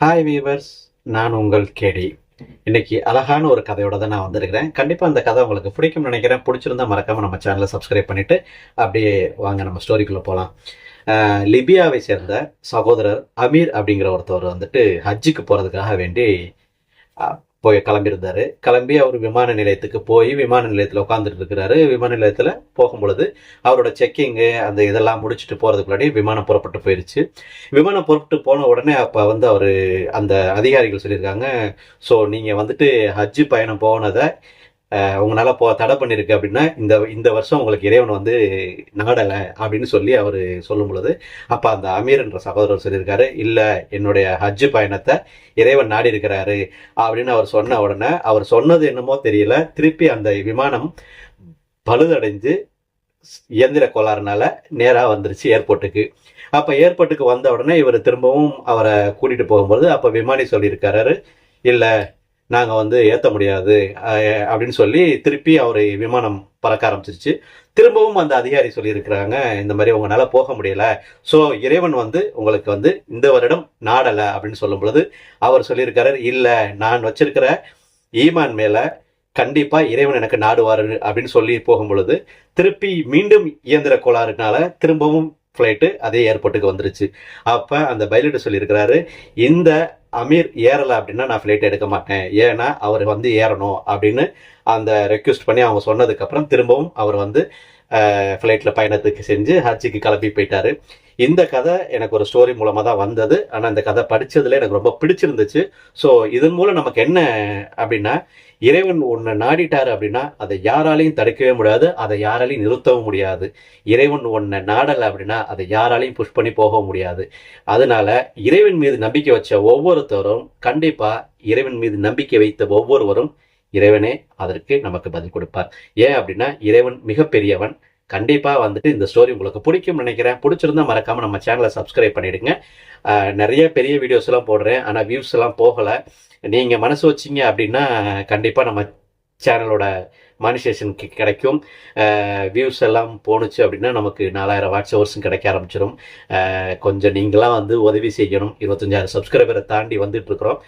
Hi viewers, நான் உங்கள் கேடி. இன்னைக்கு அழகான ஒரு கதையோட தான் நான் வந்திருக்கிறேன். கண்டிப்பாக அந்த கதை உங்களுக்கு பிடிக்கும்னு நினைக்கிறேன். பிடிச்சிருந்தா மறக்காமல் நம்ம சேனலை சப்ஸ்கிரைப் பண்ணிவிட்டு அப்படியே வாங்க நம்ம ஸ்டோரிக்குள்ளே போகலாம். லிபியாவை சேர்ந்த சகோதரர் அமீர் அப்படிங்கிற ஒருத்தவர் வந்துட்டு ஹஜ்ஜுக்கு போகிறதுக்காக வேண்டி போய் கிளம்பியிருந்தாரு. கிளம்பி அவர் விமான நிலையத்துக்கு போய் விமான நிலையத்தில் உட்காந்துட்டு இருக்கிறாரு. விமான நிலையத்தில் போகும் பொழுது அவரோட செக்கிங்கு அந்த இதெல்லாம் முடிச்சுட்டு போகிறதுக்கு முன்னாடி விமானம் புறப்பட்டு போயிடுச்சு. விமானம் புறப்பட்டு போன உடனே அப்போ வந்து அவர் அந்த அதிகாரிகள் சொல்லியிருக்காங்க, ஸோ நீங்கள் வந்துட்டு ஹஜ்ஜு பயணம் போனதை உங்களால் தடை பண்ணியிருக்கு அப்படின்னா இந்த வருஷம் உங்களுக்கு இறைவன் வந்து நாடலை அப்படின்னு சொல்லி அவர் சொல்லும் பொழுது, அப்போ அந்த அமீர் என்ற சகோதரர் சொல்லியிருக்காரு, இல்லை என்னுடைய ஹஜ்ஜு பயணத்தை இறைவன் நாடி இருக்கிறாரு அப்படின்னு அவர் சொன்ன உடனே அவர் சொன்னது என்னமோ தெரியல, திருப்பி அந்த விமானம் பழுதடைஞ்சு இயந்திர கோளாறுனால நேராக வந்துருச்சு ஏர்போர்ட்டுக்கு. அப்போ ஏர்போர்ட்டுக்கு வந்த உடனே இவர் திரும்பவும் அவரை கூட்டிகிட்டு போகும்போது அப்போ விமானி சொல்லியிருக்காரு, இல்லை நாங்கள் வந்து ஏற்ற முடியாது அப்படின்னு சொல்லி திருப்பி அவர் விமானம் பறக்க ஆரம்பிச்சிருச்சு. திரும்பவும் அந்த அதிகாரி சொல்லியிருக்கிறாங்க, இந்த மாதிரி உங்களால் போக முடியல, ஸோ இறைவன் வந்து உங்களுக்கு வந்து இந்த வருடம் நாடலை அப்படின்னு சொல்லும் பொழுது அவர் சொல்லியிருக்காரு, இல்லை நான் வச்சிருக்கிற ஈமான் மேலே கண்டிப்பாக இறைவன் எனக்கு நாடுவார் அப்படின்னு சொல்லி போகும் பொழுது திருப்பி மீண்டும் இயந்திர கோளாறுனால திரும்பவும் ஃப்ளைட்டு அதே ஏர்போர்ட்டுக்கு வந்துருச்சு. அப்போ அந்த பைலட்டு சொல்லியிருக்கிறாரு, இந்த அமீர் ஏறலை அப்படின்னா நான் ஃப்ளைட் எடுக்க மாட்டேன், ஏன்னா அவர் வந்து ஏறணும் அப்படின்னு அந்த ரெக்வெஸ்ட் பண்ணி அவங்க சொன்னதுக்கப்புறம் திரும்பவும் அவர் வந்து ஃப்ளைட்டில் பயணத்துக்கு செஞ்சு ஹஜ்ஜுக்கு கிளம்பி போயிட்டாரு. இந்த கதை எனக்கு ஒரு ஸ்டோரி மூலமாக தான் வந்தது. ஆனால் இந்த கதை படித்ததில் எனக்கு ரொம்ப பிடிச்சிருந்துச்சு. ஸோ இதன் மூலம் நமக்கு என்ன அப்படின்னா, இறைவன் ஒன்று நாடிட்டார் அப்படின்னா அதை யாராலையும் தடுக்கவே முடியாது, அதை யாராலையும் நிறுத்தவும் முடியாது. இறைவன் ஒன்றை நாடலை அப்படின்னா அதை யாராலையும் புஷ் பண்ணி போக முடியாது. அதனால இறைவன் மீது நம்பிக்கை வச்ச ஒவ்வொருத்தரும் கண்டிப்பாக இறைவன் மீது நம்பிக்கை வைத்த ஒவ்வொருவரும் இறைவனே அதற்கு நமக்கு பதில் கொடுப்பார். ஏன் அப்படின்னா இறைவன் மிகப்பெரியவன். கண்டிப்பாக வந்துட்டு இந்த ஸ்டோரி உங்களுக்கு பிடிக்கும்னு நினைக்கிறேன். பிடிச்சிருந்தா மறக்காமல் நம்ம சேனலை சப்ஸ்கிரைப் பண்ணிவிடுங்க. நிறைய பெரிய வீடியோஸ் எல்லாம் போடுறேன், ஆனால் வியூஸ் எல்லாம் போகலை. நீங்கள் மனசு வச்சிங்க அப்படின்னா கண்டிப்பாக நம்ம சேனலோட மானிட்டேஷனுக்கு கிடைக்கும். வியூஸ் எல்லாம் போணுச்சு அப்படின்னா நமக்கு 4000 வாட்ச் ஹவர்ஸும் கிடைக்க ஆரம்பிச்சிடும். கொஞ்சம் நீங்களாம் வந்து உதவி செய்யணும். 25,000 சப்ஸ்கிரைபரை தாண்டி வந்துட்டுருக்குறோம்.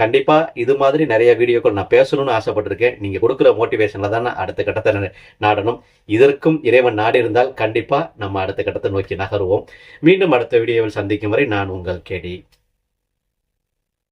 கண்டிப்பாக இது மாதிரி நிறைய வீடியோக்கள் நான் பேசணும்னு ஆசைப்பட்டிருக்கேன். நீங்கள் கொடுக்குற மோட்டிவேஷனில் தான் நான் அடுத்த கட்டத்தை நாடணும். இதற்கும் இறைவன் நாடி இருந்தால் கண்டிப்பாக நம்ம அடுத்த கட்டத்தை நோக்கி நகருவோம். மீண்டும் அடுத்த வீடியோவில் சந்திக்கும் வரை நான் உங்கள் கேடி.